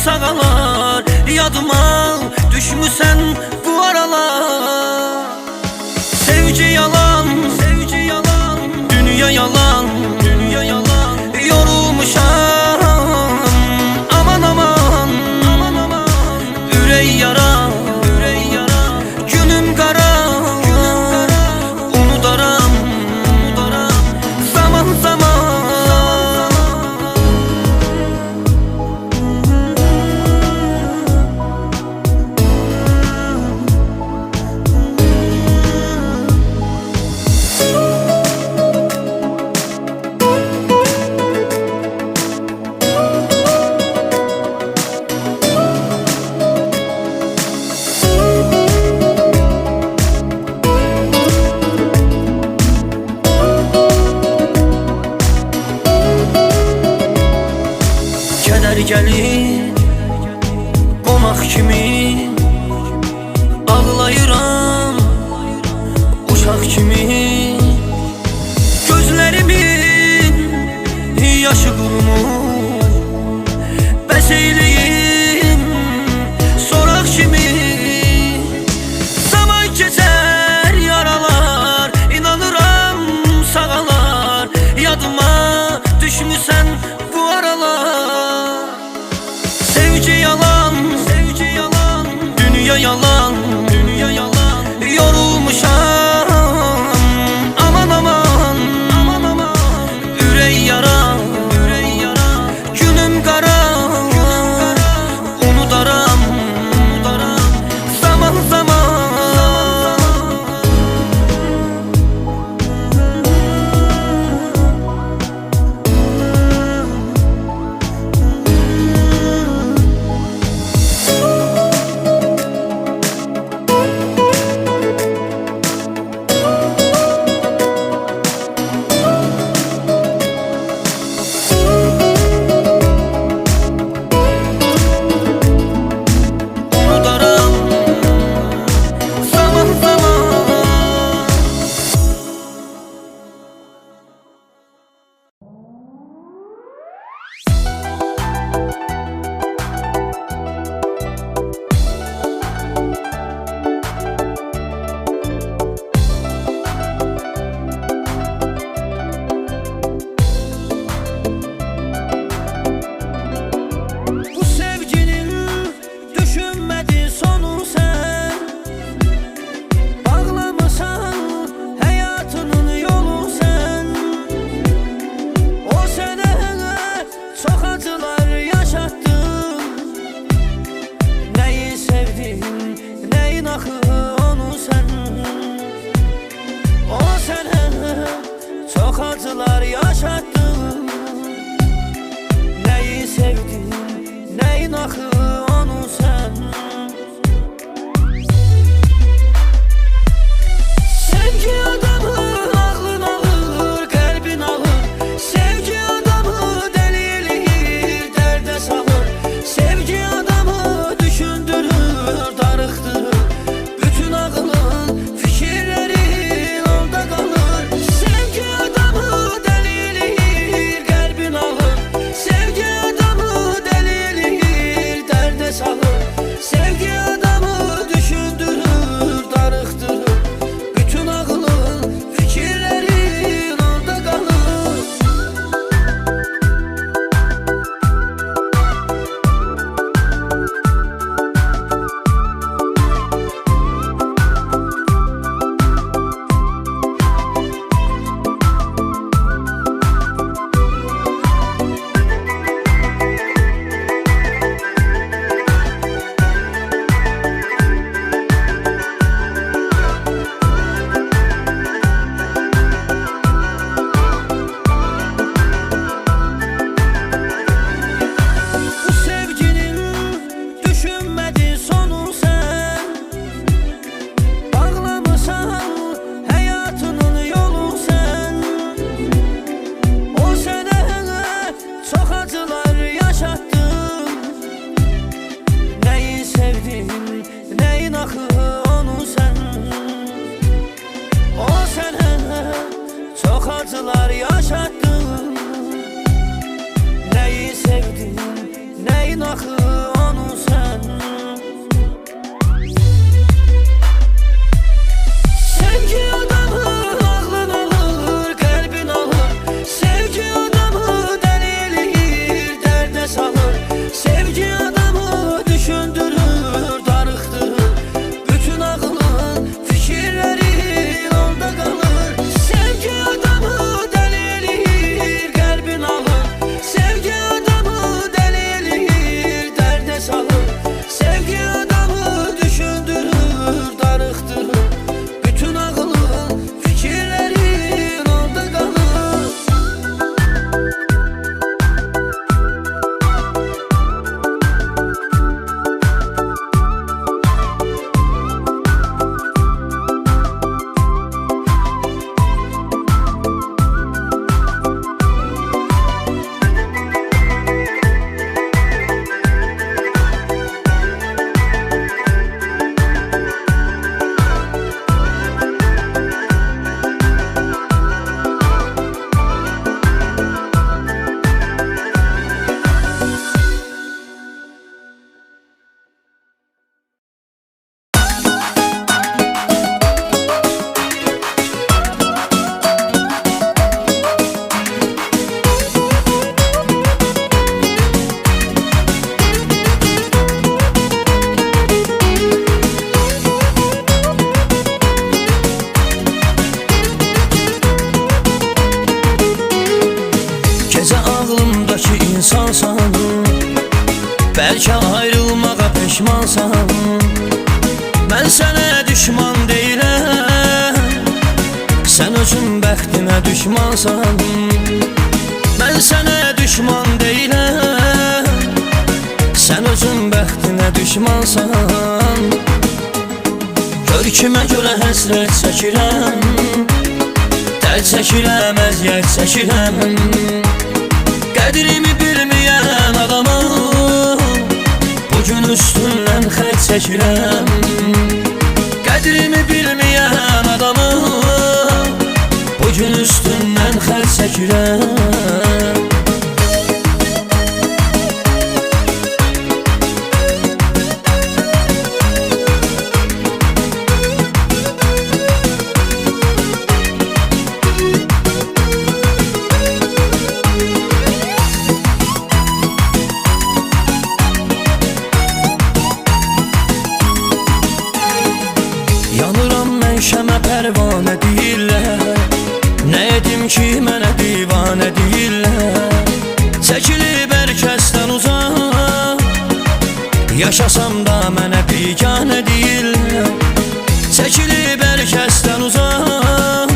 sağalar, yadıma düşmüsən bu aralar. Sevgi yalan, sevgi yalan, dünya yalan, dünya yalan. Yorulmuşam, aman aman, aman aman. Ürək yara, ürək yara, günüm qara, günüm qara. Unudaram, unudaram, zaman zaman. Kədər gəlir qonaq kimi, ağlayıram uşaq kimi. Gözlərimin yaşı qurumur, bəs eyləyim soraq kimi. Zaman keçər yaralar, inanıram sağalar, yadıma düşmüsən bu aralar. Sevgi yalan, sevgi yalan, dünya yalan, dünya yalan. Yorulmuşam, aman aman, aman aman. Ürək yara, ürək yara, günüm qara, günüm qara. Unudaram, unudaram, zaman zaman. Çok acılar yaşa Təkcə ağlımdakı insansan, bəlkə ayrılmağa peşmansan. Mən sənə düşman deyiləm, sən özün bəxtinə düşmansan. Mən sənə düşman deyiləm, sən özün bəxtinə düşmansan. Gör kimə görə həsrət çəkirəm, dərd çəkirəm, əziyyət çəkirəm. Qədrimi bilməyən adamı bugün üstündən xətt çəkirəm. Qədrimi bilməyən adamı bugün üstündən xətt çəkirəm. Yanıram mən şəmə pərvanə deyirlər, nə edim ki mənə divanə deyirlər. Çəkilib hər kəsdən uzaq, yaşasam da mənə biganə deyirlər. Çəkilib hər kəsdən uzaq,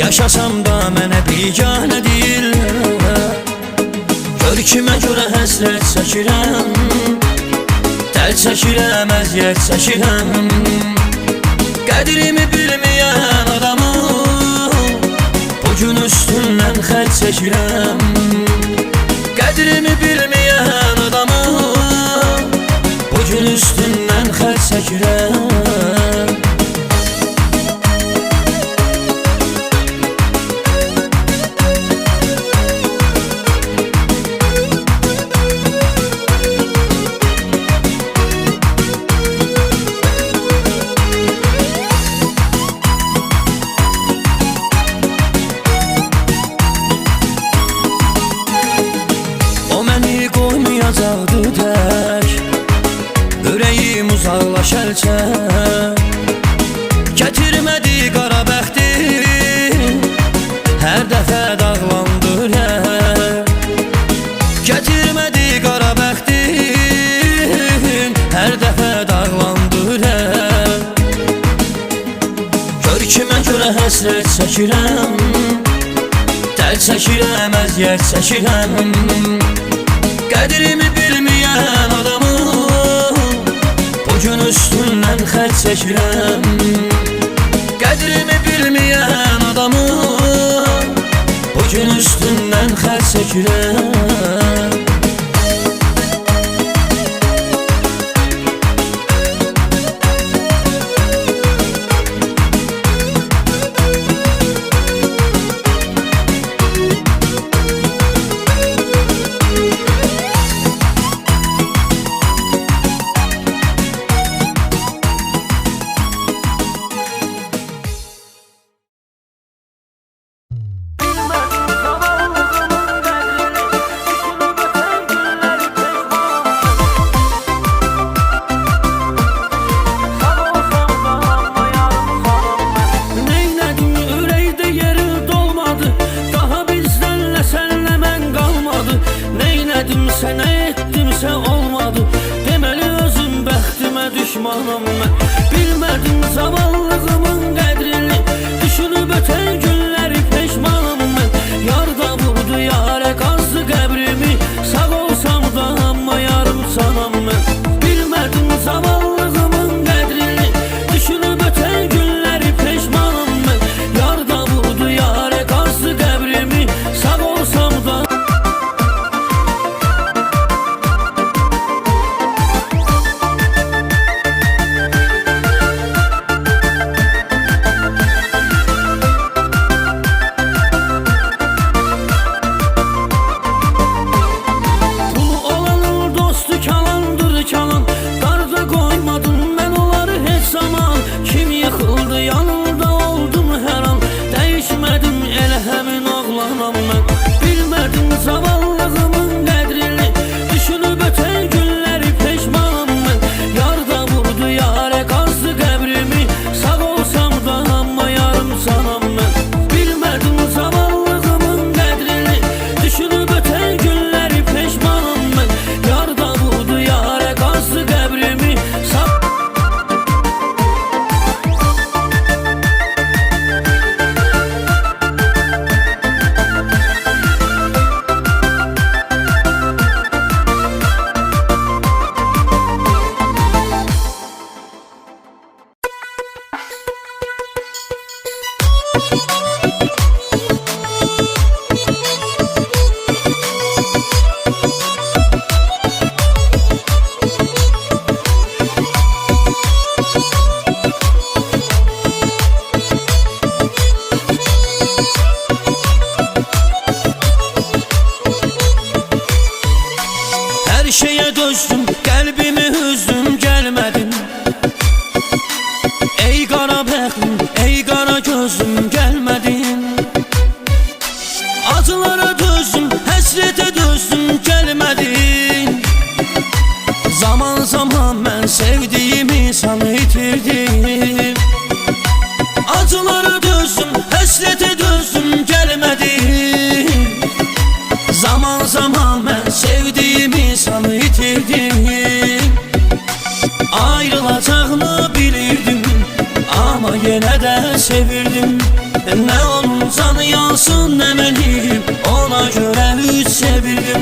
yaşasam da mənə biganə deyirlər. Gör kimə görə həsrət çəkirəm, dərd çəkirəm, əziyyət çəkirəm. Qədrimi bilməyən adamı bugün üstündən xətt çəkirəm. Qədrimi bilməyən adamı bugün üstündən xətt çəkirəm. Qoymayacaqdı tək, ürəyim uzaqlaş əlçə. Gətirmədi qara bəxtim, hər dəfə dağlandır hər. Gətirmədi qara bəxtim, hər dəfə dağlandır hər. Gör kimə görə həsrət çəkirəm, dərd çəkirəm, əziyyət çəkirəm. Qədrimi bilməyən adamı bugün üstündən xətt çəkirəm. Qədrimi bilməyən adamı bugün üstündən xətt çəkirəm. Sənə etdimsə olmadı, deməli özüm bəxtimə düşmanam mən. Bilmədim zavallığımın qədrini, düşünüb ötən günləri peşmanam mən. Yar da vurdu, yarə qazdı qəbrimi, sağ olsam da amma yarım sanam mən. Bilmədim zavallığımın qədrini, düşünüb ötən günləri peşmanam mən. Yar da vurdu, yarə qazdı qəbrimi, sağ olsam da Her şeye dözdüm, kalbimi üzdüm, gelmedin. Ey kara bəxtim, ey kara gözüm, gelmedin. Acılara dözdüm, həsrətə dözdüm, gelmedin. Zaman zaman ben sevdiğim insanı itirdim. Acılara dözdüm, həsrətə dözdüm, gelmedin. Zaman zaman ben sevdiğim insanı itirdim. Ayrılacağını bilirdim ama yine de sevirdim. Ne onun canı yansın ne benim, ona göre üç sevirdim.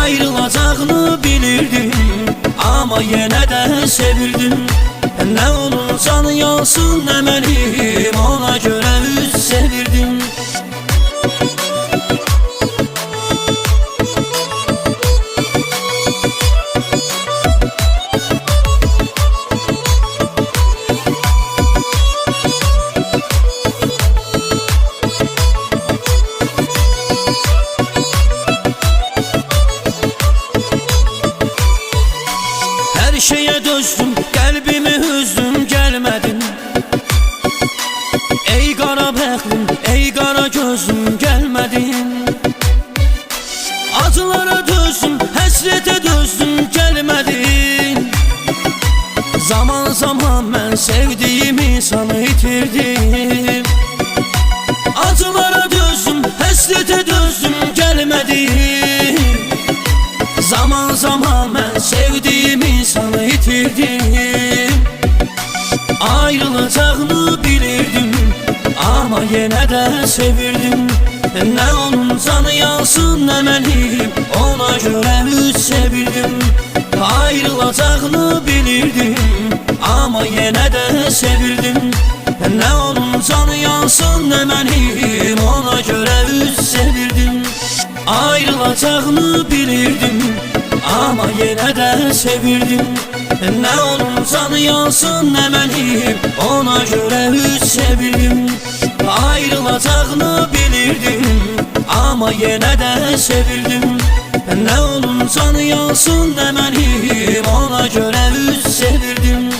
Ayrılacağını bilirdim ama yine de sevirdim. Ne onun canı yansın ne benim, ona göre üç sevirdim. Her şeye dözdüm, kalbimi üzdüm, gelmedin. Ey kara bəxtim, ey kara gözüm, gelmedin. Acılara dözdüm, həsrətə dözdüm, gelmedin. Zaman zaman ben sevdiğim insanı itirdim. Acılara dözdüm, həsrətə dözdüm, gelmedin. Zaman zaman ben sevdiğim insanı itirdim. Ayrılacağını bilirdim ama yine de sevirdim. Ne onun canı yansın ne benim, ona göre üç sevirdim. Ayrılacağını bilirdim ama yine de sevirdim. Ne onun canı yansın ne benim, ona göre üç sevirdim. Ayrılacağını bilirdim ama yine de sevirdim. Ne onun canı yansın ne benim, ona göre üç sevirdim. Ayrılacağını bilirdim ama yine de sevirdim. Ne onun canı yansın ne benim, ona göre üç sevirdim.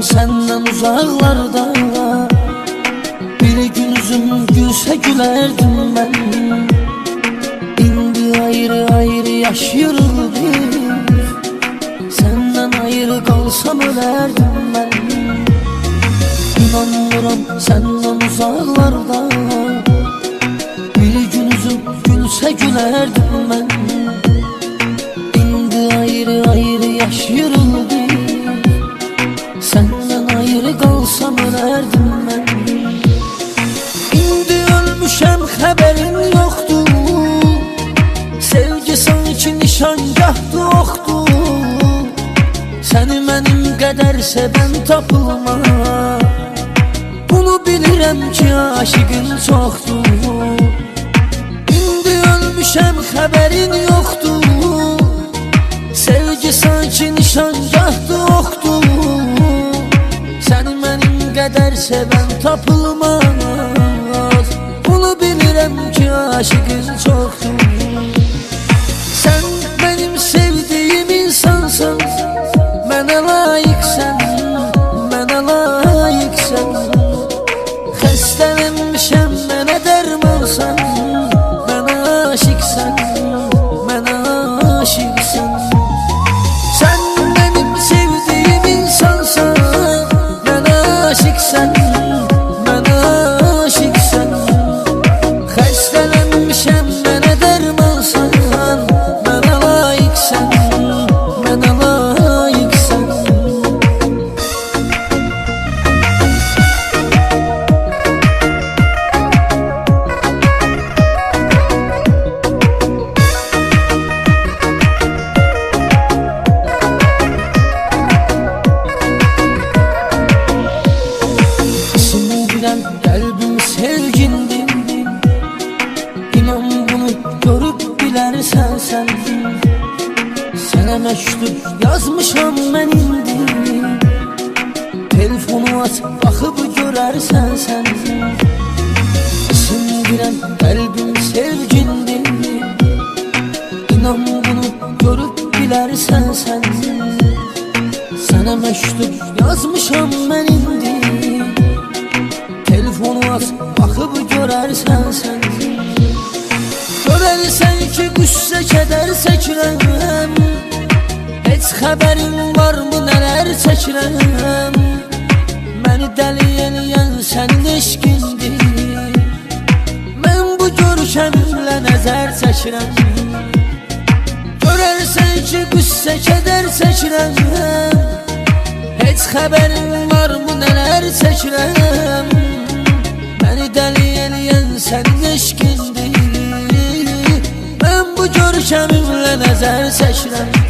Senden uzaklarda bir gün yüzüm gülse gülerdim ben. İndi ayrı ayrı yaşıyoruz biz, senden ayrı kalsam ölerdim ben. İnanmıram senden uzaklarda bir gün yüzüm gülse gülerdim ben. İndi ayrı ayrı yaşıyoruz biz, senden ayrı kalsam ölerdim ben. İndi ölmüşem haberin yoktu, sevgi sanki nişangahdı oxdu. Seni benim qədər sevən tapılma, bunu bilirəm ki aşıqın çoxdur. İndi ölmüşem haberin yoktu, sevgi sanki nişangahdı oxdu. Səni mənim qədər sevən tapılmaz, bunu bilirəm ki aşıqın çoxdur. Sən mənim sevdiyim insansan, mənə layiqsən, mənə layiqsən. Xəstələnmişəm, mənə dərmansan, mənə aşiqsən, mənə aşiqsən. Sən mənim sevdiyim insansan, mənə aşiqsən, mənə aşiqsən. Xəstələnmişəm, mənə dərmansan, mənə layiqsən, mənə layiqsən. məktub yazmışam mən indi. Telefonu aç, baxıb görərsən sən. Sindirən qəlbim sevgindir. İnan bunu görüb bilərsən sən. Sənə məktub yazmışam mən indi. Telefonu aç, baxıb görərsən sən. Görərsən ki, qüssə kədər çəkirəm. Heç xəbərin varmı nələr çəkirəm. Məni dəli eləyən sənin eşqindir. Mən bu görkəmlə nəzər çəkirəm. Görərsən ki, qüssə kədər çəkirəm. Heç xəbərin varmı nələr çəkirəm. Məni dəli eləyən sənin eşqindir. Mən bu görkəmimlə nəzər çəkirəm.